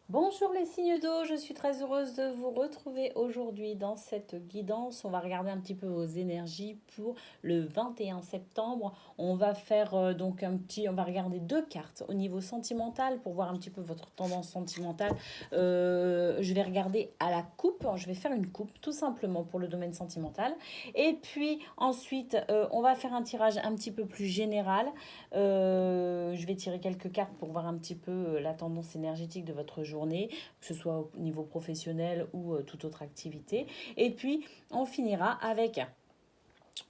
Bonjour les signes d'eau, je suis très heureuse de vous retrouver aujourd'hui dans cette guidance. On va regarder un petit peu vos énergies pour le 21 septembre. On va faire on va regarder deux cartes au niveau sentimental pour voir un petit peu votre tendance sentimentale. Je vais regarder à la coupe, je vais faire une coupe tout simplement pour le domaine sentimental. Et puis ensuite, on va faire un tirage un petit peu plus général. Je vais tirer quelques cartes pour voir un petit peu la tendance énergétique de votre journée, que ce soit au niveau professionnel ou toute autre activité. Et puis, on finira avec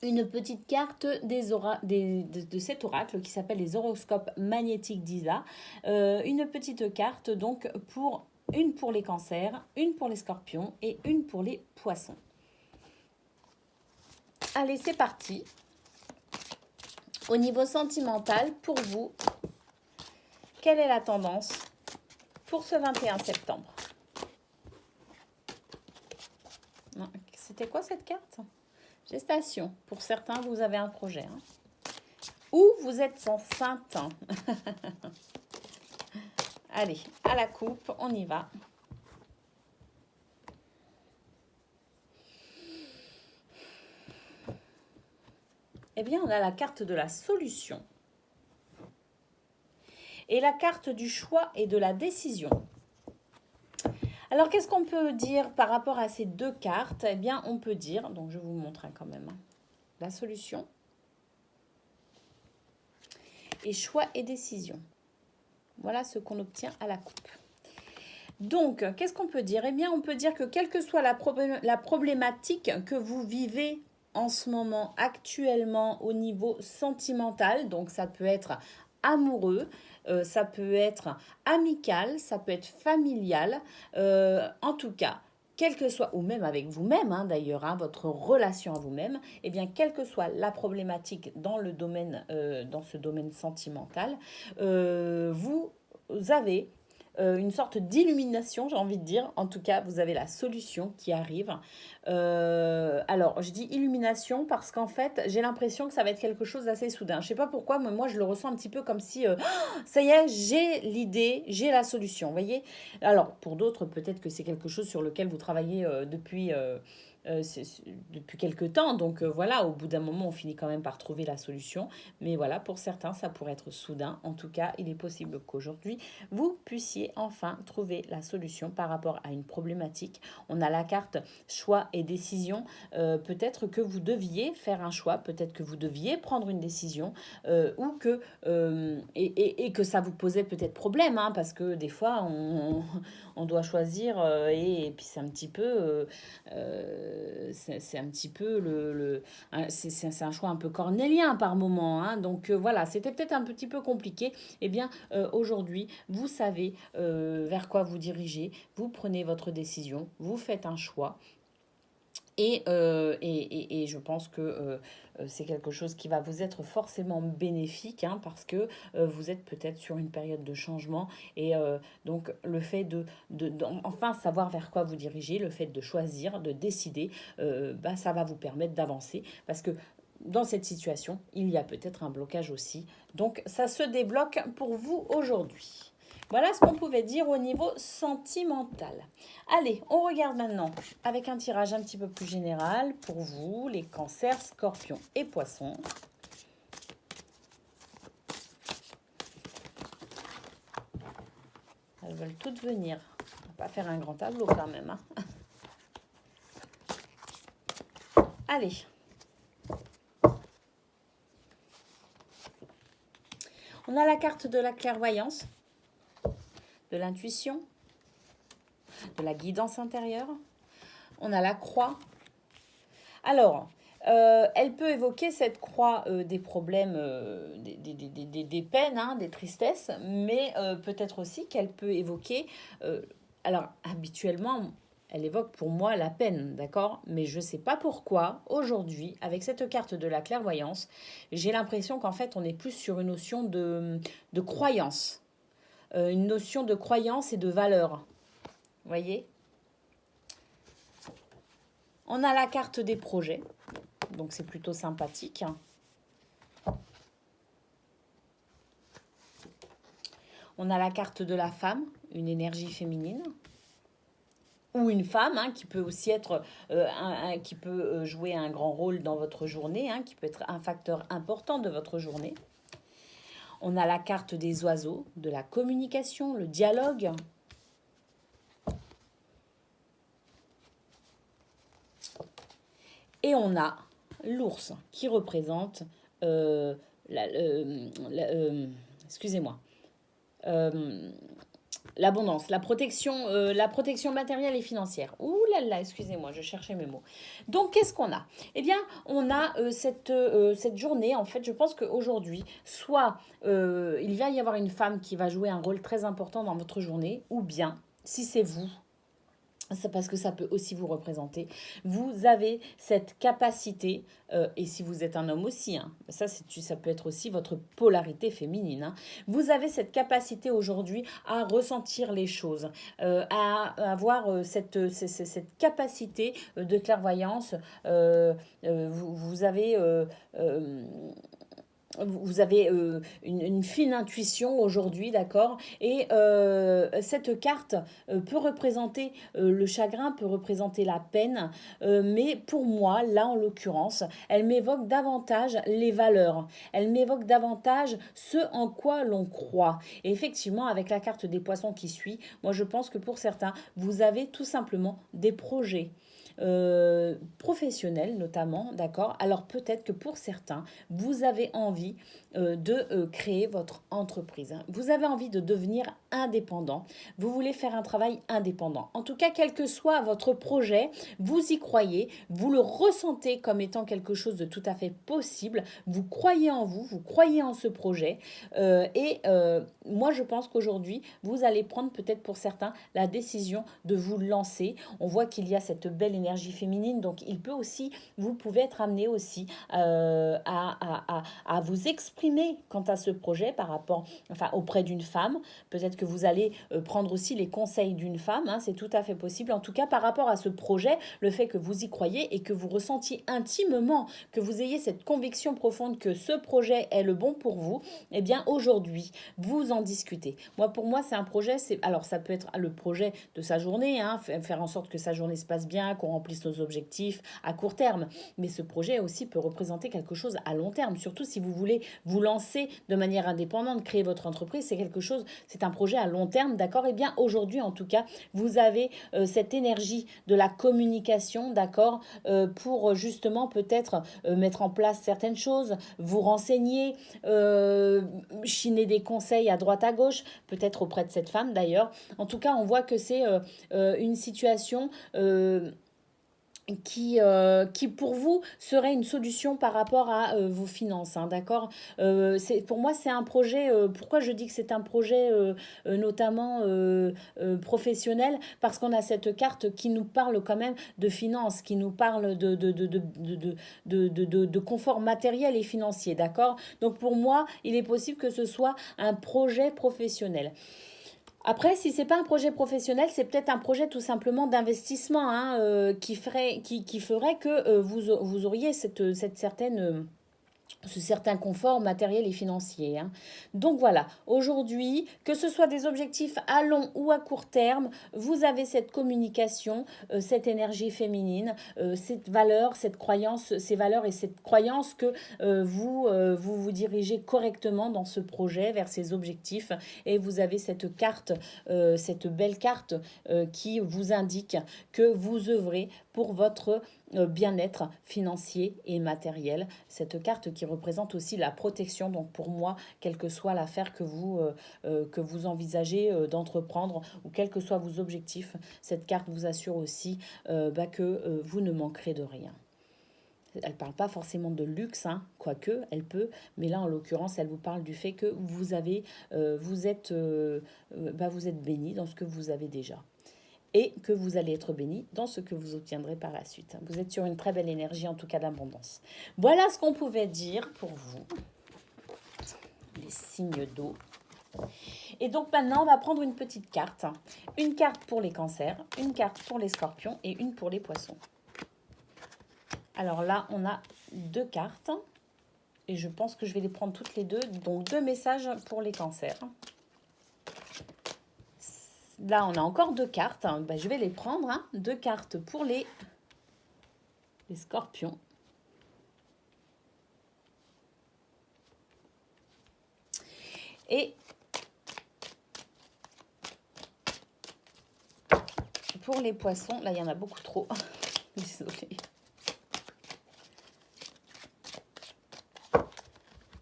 une petite carte de cet oracle qui s'appelle les horoscopes magnétiques d'Isa. Une petite carte donc pour une pour les cancers, une pour les scorpions et une pour les poissons. Allez, c'est parti. Au niveau sentimental, pour vous, quelle est la tendance pour ce 21 septembre? C'était quoi cette carte? Gestation. Pour certains, vous avez un projet. Ou vous êtes enceinte. Allez, à la coupe, on y va. Eh bien, on a la carte de la solution. Et la carte du choix et de la décision. Alors, qu'est-ce qu'on peut dire par rapport à ces deux cartes? Eh bien, on peut dire, donc je vous montre quand même, la solution et choix et décision. Voilà ce qu'on obtient à la coupe. Donc, qu'est-ce qu'on peut dire? Eh bien, on peut dire que quelle que soit la problématique que vous vivez en ce moment, actuellement, au niveau sentimental, donc ça peut être amoureux, ça peut être amical, ça peut être familial, en tout cas, quelle que soit, ou même avec vous-même d'ailleurs, votre relation à vous-même, eh bien, quelle que soit la problématique dans le domaine, dans ce domaine sentimental, vous avez une sorte d'illumination, j'ai envie de dire. En tout cas, vous avez la solution qui arrive. Alors, je dis illumination parce qu'en fait, j'ai l'impression que ça va être quelque chose d'assez soudain. Je sais pas pourquoi, mais moi, je le ressens un petit peu comme si, ça y est, j'ai l'idée, j'ai la solution, vous voyez. Alors, pour d'autres, peut-être que c'est quelque chose sur lequel vous travaillez depuis quelques temps. Donc voilà, au bout d'un moment, on finit quand même par trouver la solution. Mais voilà, pour certains, ça pourrait être soudain. En tout cas, il est possible qu'aujourd'hui, vous puissiez enfin trouver la solution par rapport à une problématique. On a la carte choix et décision. Peut-être que vous deviez faire un choix, peut-être que vous deviez prendre une décision ou que, et que ça vous posait peut-être problème, parce que des fois, on doit choisir et puis c'est un petit peu c'est un petit peu c'est un choix un peu cornélien par moment, donc voilà, c'était peut-être un petit peu compliqué. Eh bien aujourd'hui vous savez vers quoi vous dirigez, vous prenez votre décision, vous faites un choix et je pense que c'est quelque chose qui va vous être forcément bénéfique, parce que vous êtes peut-être sur une période de changement. Et donc le fait enfin savoir vers quoi vous dirigez, le fait de choisir, de décider, ça va vous permettre d'avancer. Parce que dans cette situation, il y a peut-être un blocage aussi. Donc ça se débloque pour vous aujourd'hui. Voilà ce qu'on pouvait dire au niveau sentimental. Allez, on regarde maintenant avec un tirage un petit peu plus général pour vous, les cancers, scorpions et poissons. Elles veulent toutes venir. On va pas faire un grand tableau quand même. Allez. On a la carte de la clairvoyance, de l'intuition, de la guidance intérieure. On a la croix. Alors, elle peut évoquer cette croix des problèmes, des peines, des tristesses, mais peut-être aussi qu'elle peut évoquer... alors, habituellement, elle évoque pour moi la peine, d'accord? Mais je ne sais pas pourquoi, aujourd'hui, avec cette carte de la clairvoyance, j'ai l'impression qu'en fait, on est plus sur une notion de croyance. Une notion de croyance et de valeur. Vous voyez? On a la carte des projets. Donc c'est plutôt sympathique. On a la carte de la femme, une énergie féminine, ou une femme, hein, qui peut aussi être, qui peut jouer un grand rôle dans votre journée, hein, qui peut être un facteur important de votre journée. On a la carte des oiseaux, de la communication, le dialogue. Et on a l'ours qui représente, excusez-moi, l'abondance, la protection matérielle et financière. Ouh là là, excusez-moi, je cherchais mes mots. Donc, qu'est-ce qu'on a? Eh bien, on a cette journée, en fait, je pense qu'aujourd'hui, soit il va y avoir une femme qui va jouer un rôle très important dans votre journée, ou bien, si c'est vous, c'est parce que ça peut aussi vous représenter. Vous avez cette capacité, et si vous êtes un homme aussi, hein, ça peut être aussi votre polarité féminine. Hein, vous avez cette capacité aujourd'hui à ressentir les choses, à avoir cette capacité de clairvoyance. Vous avez... vous avez une fine intuition aujourd'hui, d'accord? Et cette carte peut représenter le chagrin, peut représenter la peine, mais pour moi, là en l'occurrence, elle m'évoque davantage les valeurs. Elle m'évoque davantage ce en quoi l'on croit. Et effectivement, avec la carte des poissons qui suit, moi je pense que pour certains, vous avez tout simplement des projets. Professionnels notamment, d'accord? Alors peut-être que pour certains, vous avez envie de créer votre entreprise. Vous avez envie de devenir indépendant. Vous voulez faire un travail indépendant. En tout cas, quel que soit votre projet, vous y croyez, vous le ressentez comme étant quelque chose de tout à fait possible. Vous croyez en vous, vous croyez en ce projet. Moi, je pense qu'aujourd'hui, vous allez prendre peut-être pour certains la décision de vous lancer. On voit qu'il y a cette belle énergie féminine, donc il peut aussi, vous pouvez être amené aussi à vous exprimer quant à ce projet par rapport, enfin auprès d'une femme. Peut-être que vous allez prendre aussi les conseils d'une femme, hein, c'est tout à fait possible. En tout cas, par rapport à ce projet, le fait que vous y croyez et que vous ressentiez intimement, que vous ayez cette conviction profonde que ce projet est le bon pour vous, eh bien aujourd'hui, vous en discutez. Pour moi, c'est un projet, alors ça peut être le projet de sa journée, hein, faire en sorte que sa journée se passe bien, qu'on remplisse nos objectifs à court terme. Mais ce projet aussi peut représenter quelque chose à long terme, surtout si vous voulez vous lancer de manière indépendante, créer votre entreprise, c'est un projet à long terme, d'accord? Eh bien, aujourd'hui, en tout cas, vous avez cette énergie de la communication, d'accord? Pour justement peut-être mettre en place certaines choses, vous renseigner, chiner des conseils à droite à gauche, peut-être auprès de cette femme d'ailleurs. En tout cas, on voit que c'est une situation qui pour vous serait une solution par rapport à vos finances, hein, d'accord? Pour moi, c'est un projet, pourquoi je dis que c'est un projet notamment professionnel? Parce qu'on a cette carte qui nous parle quand même de finances, qui nous parle de confort matériel et financier, d'accord? Donc pour moi, il est possible que ce soit un projet professionnel. Après, si c'est pas un projet professionnel, c'est peut-être un projet tout simplement d'investissement, hein, qui ferait que vous auriez cette certaine ce certain confort matériel et financier. Hein. Donc voilà, aujourd'hui, que ce soit des objectifs à long ou à court terme, vous avez cette communication, cette énergie féminine, cette valeur, cette croyance, ces valeurs et cette croyance que vous dirigez correctement dans ce projet vers ces objectifs et vous avez cette carte, cette belle carte qui vous indique que vous œuvrez pour votre bien-être financier et matériel. Cette carte qui représente aussi la protection. Donc pour moi, quelle que soit l'affaire que vous envisagez d'entreprendre ou quels que soient vos objectifs, cette carte vous assure aussi que vous ne manquerez de rien. Elle ne parle pas forcément de luxe, hein, quoique elle peut, mais là en l'occurrence elle vous parle du fait que vous êtes béni dans ce que vous avez déjà. Et que vous allez être béni dans ce que vous obtiendrez par la suite. Vous êtes sur une très belle énergie, en tout cas d'abondance. Voilà ce qu'on pouvait dire pour vous. Les signes d'eau. Et donc maintenant, on va prendre une petite carte. Une carte pour les cancers, une carte pour les scorpions et une pour les poissons. Alors là, on a 2 cartes. Et je pense que je vais les prendre toutes les deux. Donc 2 messages pour les cancers. Là, on a encore 2 cartes. Ben, je vais les prendre. 2 cartes pour les scorpions. Et pour les poissons, là, il y en a beaucoup trop. Désolée.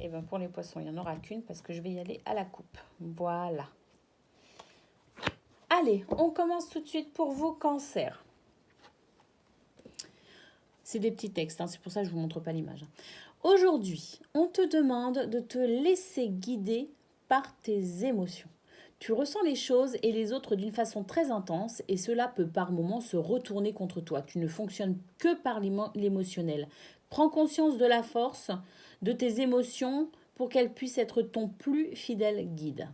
Et bien, pour les poissons, il n'y en aura qu'une parce que je vais y aller à la coupe. Voilà. Allez, on commence tout de suite pour vous, Cancer. C'est des petits textes, c'est pour ça que je ne vous montre pas l'image. Aujourd'hui, on te demande de te laisser guider par tes émotions. Tu ressens les choses et les autres d'une façon très intense et cela peut par moments se retourner contre toi. Tu ne fonctionnes que par l'émotionnel. Prends conscience de la force de tes émotions pour qu'elles puissent être ton plus fidèle guide.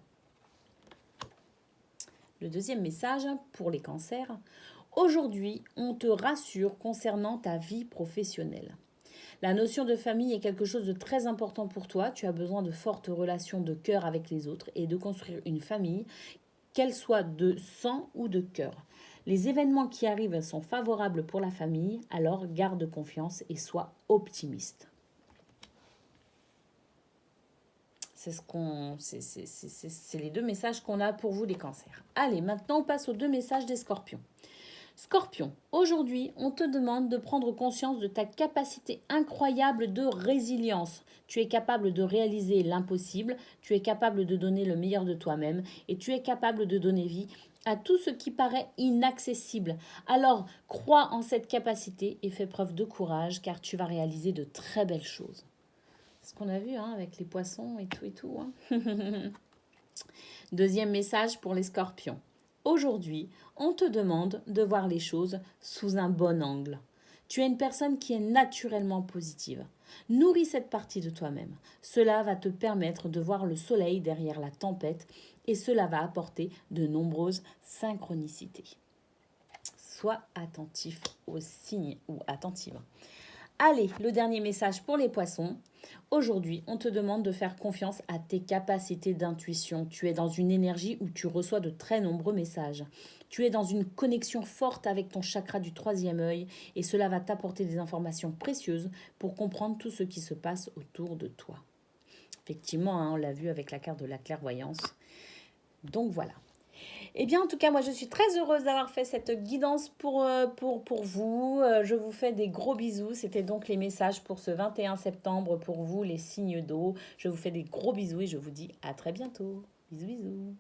Le deuxième message pour les cancers. Aujourd'hui, on te rassure concernant ta vie professionnelle. La notion de famille est quelque chose de très important pour toi. Tu as besoin de fortes relations de cœur avec les autres et de construire une famille, qu'elle soit de sang ou de cœur. Les événements qui arrivent sont favorables pour la famille, alors garde confiance et sois optimiste. C'est les 2 messages qu'on a pour vous les cancers. Allez, maintenant on passe aux 2 messages des scorpions. Scorpion, aujourd'hui, on te demande de prendre conscience de ta capacité incroyable de résilience. Tu es capable de réaliser l'impossible, tu es capable de donner le meilleur de toi-même et tu es capable de donner vie à tout ce qui paraît inaccessible. Alors, crois en cette capacité et fais preuve de courage car tu vas réaliser de très belles choses. C'est ce qu'on a vu avec les poissons et tout. Deuxième message pour les scorpions. Aujourd'hui, on te demande de voir les choses sous un bon angle. Tu es une personne qui est naturellement positive. Nourris cette partie de toi-même. Cela va te permettre de voir le soleil derrière la tempête et cela va apporter de nombreuses synchronicités. Sois attentif aux signes ou attentive. Allez, le dernier message pour les poissons. Aujourd'hui, on te demande de faire confiance à tes capacités d'intuition. Tu es dans une énergie où tu reçois de très nombreux messages. Tu es dans une connexion forte avec ton chakra du 3e œil et cela va t'apporter des informations précieuses pour comprendre tout ce qui se passe autour de toi. Effectivement, on l'a vu avec la carte de la clairvoyance. Donc voilà. Eh bien, en tout cas, moi, je suis très heureuse d'avoir fait cette guidance pour vous. Je vous fais des gros bisous. C'était donc les messages pour ce 21 septembre pour vous, les signes d'eau. Je vous fais des gros bisous et je vous dis à très bientôt. Bisous, bisous.